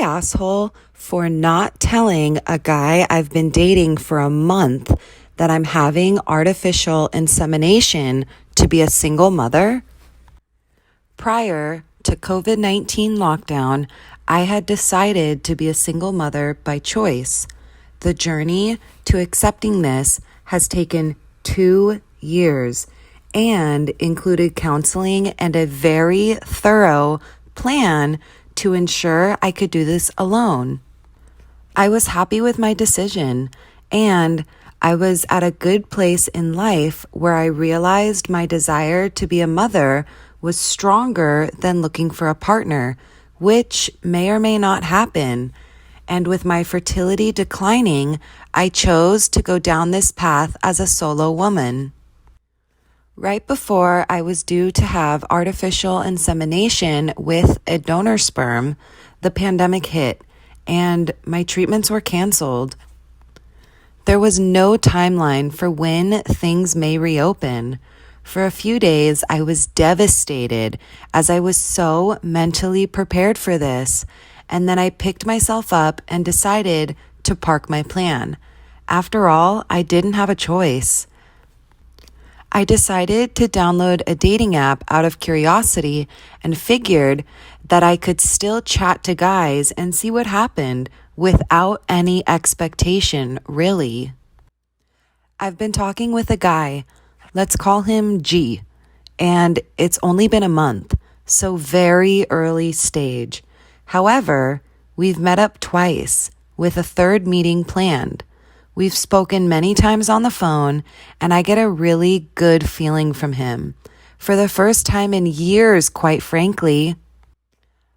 the asshole for not telling a guy I've been dating for a month that I'm having artificial insemination to be a single mother? Prior to COVID-19 lockdown, I had decided to be a single mother by choice. The journey to accepting this has taken 2 years and included counseling and a very thorough plan to ensure I could do this alone. I was happy with my decision, and I was at a good place in life where I realized my desire to be a mother was stronger than looking for a partner, which may or may not happen. And with my fertility declining, I chose to go down this path as a solo woman. Right before I was due to have artificial insemination with a donor sperm, the pandemic hit and my treatments were canceled. There was no timeline for when things may reopen. For a few days, I was devastated as I was so mentally prepared for this, and then I picked myself up and decided to park my plan. After all, I didn't have a choice. I decided to download a dating app out of curiosity and figured that I could still chat to guys and see what happened without any expectation, really. I've been talking with a guy, let's call him G, and it's only been a month, so very early stage. However, we've met up twice with a third meeting planned. We've spoken many times on the phone, and I get a really good feeling from him. For the first time in years, quite frankly,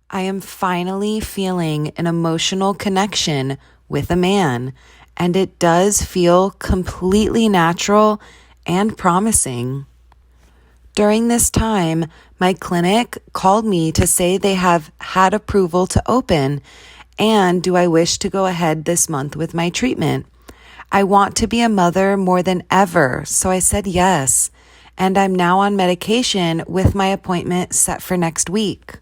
I am finally feeling an emotional connection with a man, and it does feel completely natural and promising. During this time, my clinic called me to say they have had approval to open, and do I wish to go ahead this month with my treatment? I want to be a mother more than ever, so I said yes, and I'm now on medication with my appointment set for next week.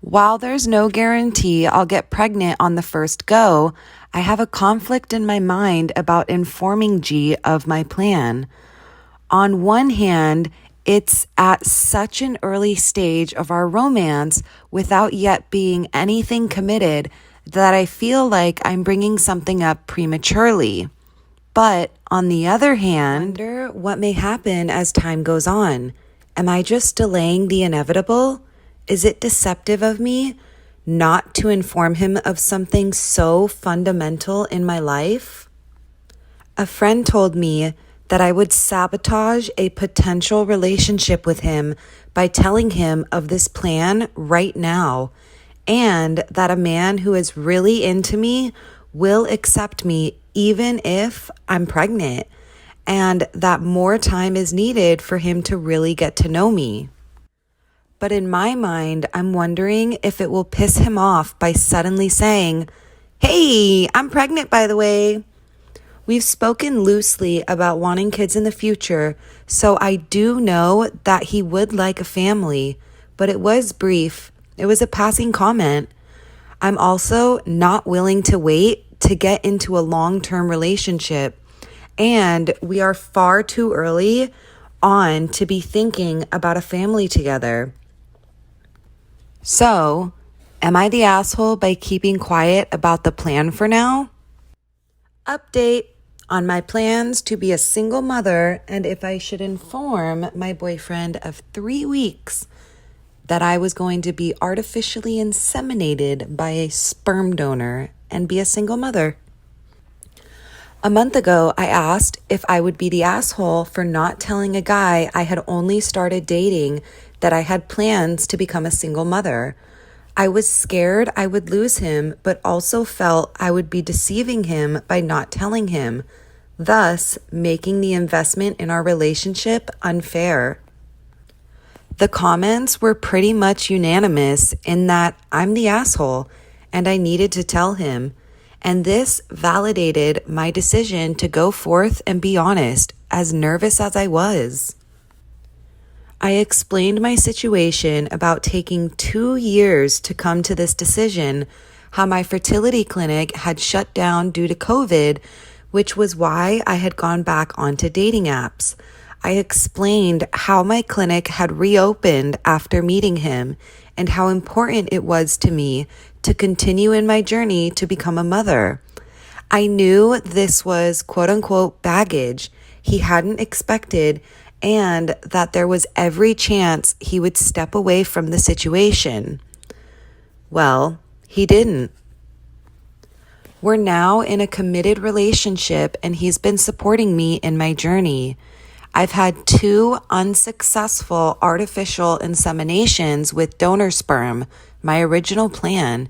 While there's no guarantee I'll get pregnant on the first go, I have a conflict in my mind about informing G of my plan. On one hand, it's at such an early stage of our romance without yet being anything committed that I feel like I'm bringing something up prematurely. But on the other hand, I wonder what may happen as time goes on. Am I just delaying the inevitable? Is it deceptive of me not to inform him of something so fundamental in my life? A friend told me that I would sabotage a potential relationship with him by telling him of this plan right now, and that a man who is really into me will accept me even if I'm pregnant, and that more time is needed for him to really get to know me. But in my mind, I'm wondering if it will piss him off by suddenly saying, "Hey, I'm pregnant, by the way." We've spoken loosely about wanting kids in the future, so I do know that he would like a family, but it was brief. It was a passing comment. I'm also not willing to wait to get into a long-term relationship, and we are far too early on to be thinking about a family together. So, am I the asshole by keeping quiet about the plan for now? Update on my plans to be a single mother, and if I should inform my boyfriend of 3 weeks that I was going to be artificially inseminated by a sperm donor and be a single mother. A month ago, I asked if I would be the asshole for not telling a guy I had only started dating that I had plans to become a single mother. I was scared I would lose him, but also felt I would be deceiving him by not telling him, thus making the investment in our relationship unfair. The comments were pretty much unanimous in that I'm the asshole and I needed to tell him, and this validated my decision to go forth and be honest, as nervous as I was. I explained my situation about taking 2 years to come to this decision, how my fertility clinic had shut down due to COVID, which was why I had gone back onto dating apps. I explained how my clinic had reopened after meeting him and how important it was to me to continue in my journey to become a mother. I knew this was quote unquote baggage he hadn't expected and that there was every chance he would step away from the situation. Well, he didn't. We're now in a committed relationship and he's been supporting me in my journey. I've had 2 unsuccessful artificial inseminations with donor sperm, my original plan,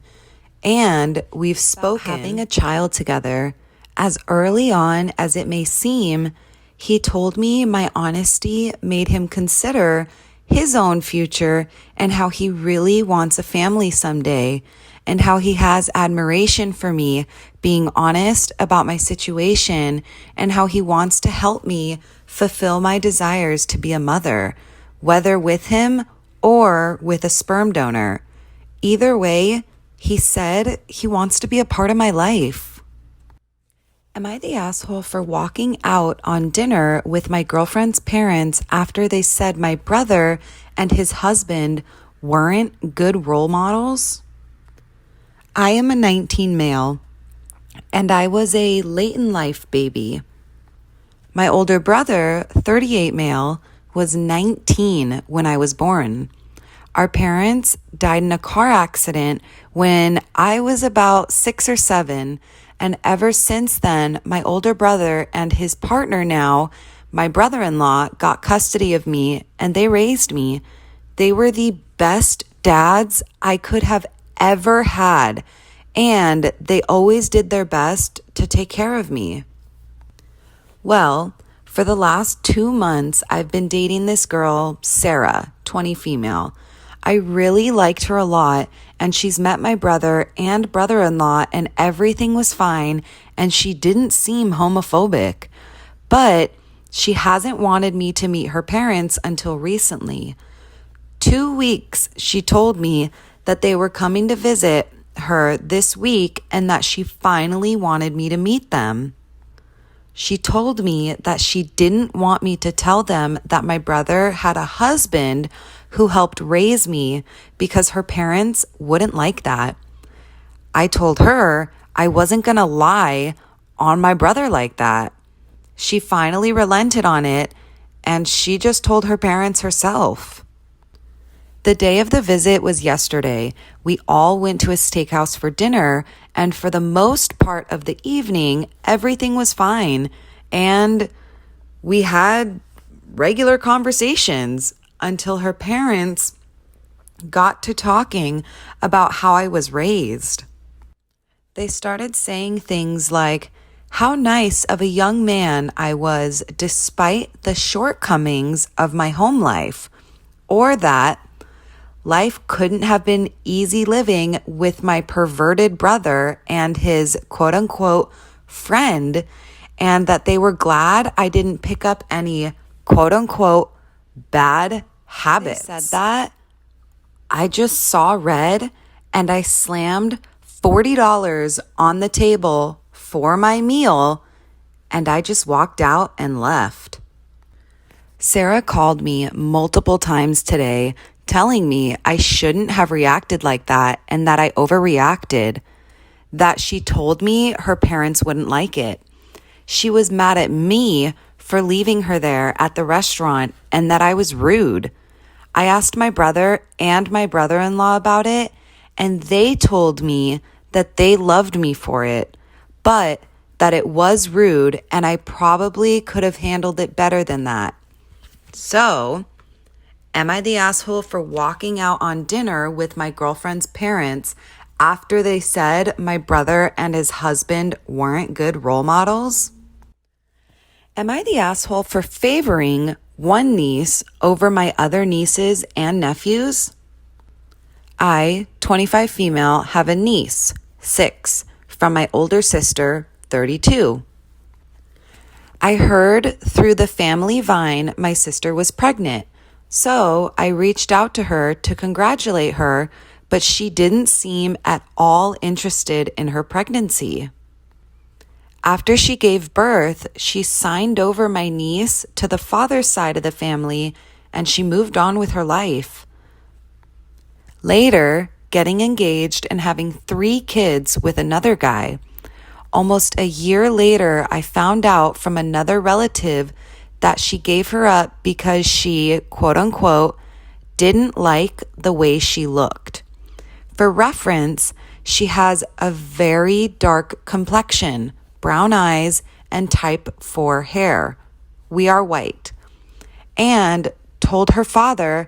and we've spoken about having a child together. As early on as it may seem, he told me my honesty made him consider his own future and how he really wants a family someday, and how he has admiration for me being honest about my situation, and how he wants to help me fulfill my desires to be a mother, whether with him or with a sperm donor. Either way, he said he wants to be a part of my life. Am I the asshole for walking out on dinner with my girlfriend's parents after they said my brother and his husband weren't good role models? I am a 19 male, and I was a late in life baby. My older brother, 38 male, was 19 when I was born. Our parents died in a car accident when I was about 6 or 7, and ever since then, my older brother and his partner now, my brother-in-law, got custody of me and they raised me. They were the best dads I could have ever had, and they always did their best to take care of me. Well, for the last 2 months, I've been dating this girl, Sarah, 20 female. I really liked her a lot, and she's met my brother and brother-in-law, and everything was fine, and she didn't seem homophobic. But she hasn't wanted me to meet her parents until recently. 2 weeks, she told me that they were coming to visit her this week and that she finally wanted me to meet them. She told me that she didn't want me to tell them that my brother had a husband who helped raise me because her parents wouldn't like that. I told her I wasn't going to lie on my brother like that. She finally relented on it, and she just told her parents herself. The day of the visit was yesterday. We all went to a steakhouse for dinner, and for the most part of the evening, everything was fine, and we had regular conversations until her parents got to talking about how I was raised. They started saying things like how nice of a young man I was despite the shortcomings of my home life, or that life couldn't have been easy living with my perverted brother and his quote unquote friend, and that they were glad I didn't pick up any quote unquote bad habits. They said that, I just saw red and I slammed $40 on the table for my meal, and I just walked out and left. Sarah called me multiple times today telling me I shouldn't have reacted like that and that I overreacted, that she told me her parents wouldn't like it. She was mad at me for leaving her there at the restaurant and that I was rude. I asked my brother and my brother-in-law about it, and they told me that they loved me for it, but that it was rude and I probably could have handled it better than that. So, am I the asshole for walking out on dinner with my girlfriend's parents after they said my brother and his husband weren't good role models? Am I the asshole for favoring one niece over my other nieces and nephews? I, 25 female, have a niece, 6, from my older sister, 32. I heard through the family vine my sister was pregnant. So I reached out to her to congratulate her, but she didn't seem at all interested in her pregnancy. After she gave birth, she signed over my niece to the father's side of the family, and she moved on with her life. Later, getting engaged and having 3 kids with another guy. Almost a year later, I found out from another relative that she gave her up because she, quote unquote, didn't like the way she looked. For reference, she has a very dark complexion, brown eyes, and type 4 hair. We are white. And told her father,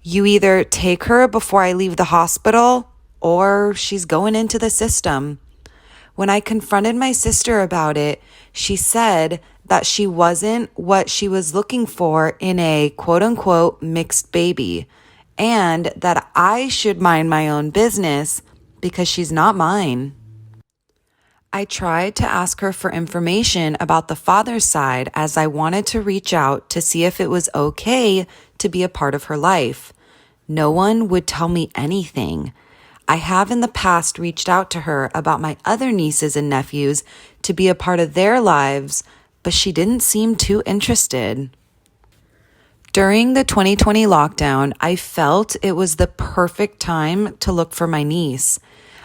you either take her before I leave the hospital or she's going into the system. When I confronted my sister about it, she said that she wasn't what she was looking for in a quote unquote mixed baby, and that I should mind my own business because she's not mine. I tried to ask her for information about the father's side as I wanted to reach out to see if it was okay to be a part of her life. No one would tell me anything. I have in the past reached out to her about my other nieces and nephews to be a part of their lives, but she didn't seem too interested. During the 2020 lockdown, I felt it was the perfect time to look for my niece.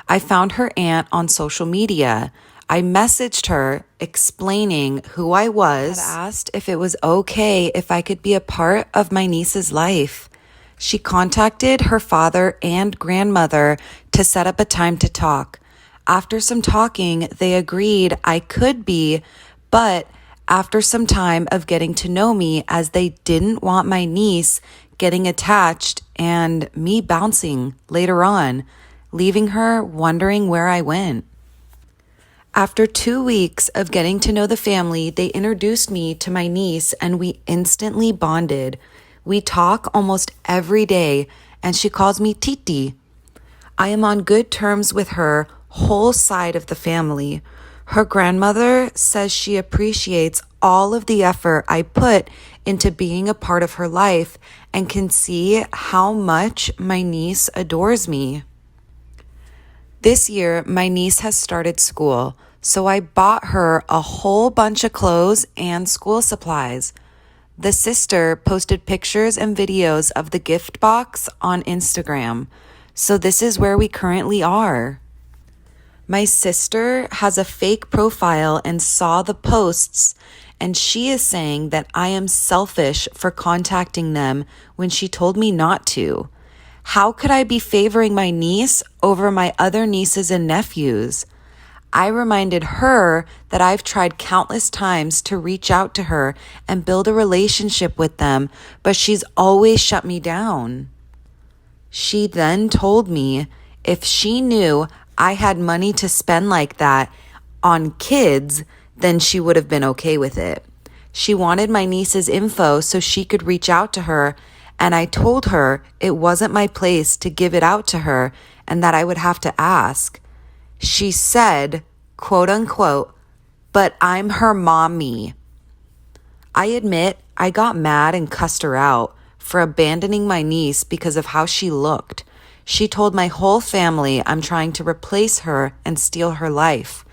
I found her aunt on social media. I messaged her explaining who I was, asked if it was okay if I could be a part of my niece's life. She contacted her father and grandmother to set up a time to talk. After some talking, they agreed I could be, but after some time of getting to know me, as they didn't want my niece getting attached and me bouncing later on, leaving her wondering where I went. After 2 weeks of getting to know the family, they introduced me to my niece and we instantly bonded. We talk almost every day and she calls me Titi. I am on good terms with her whole side of the family. Her grandmother says she appreciates all of the effort I put into being a part of her life and can see how much my niece adores me. This year, my niece has started school, so I bought her a whole bunch of clothes and school supplies. The sister posted pictures and videos of the gift box on Instagram, so this is where we currently are. My sister has a fake profile and saw the posts, and she is saying that I am selfish for contacting them when she told me not to. How could I be favoring my niece over my other nieces and nephews? I reminded her that I've tried countless times to reach out to her and build a relationship with them, but she's always shut me down. She then told me if she knew I had money to spend like that on kids, then she would have been okay with it. She wanted my niece's info so she could reach out to her, and I told her it wasn't my place to give it out to her and that I would have to ask. She said, quote unquote, but I'm her mommy. I admit I got mad and cussed her out for abandoning my niece because of how she looked. She told my whole family I'm trying to replace her and steal her life.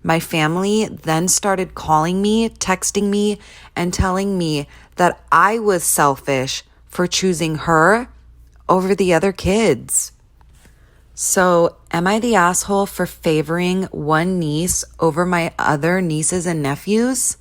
My family then started calling me, texting me, and telling me that I was selfish for choosing her over the other kids. So, am I the asshole for favoring one niece over my other nieces and nephews?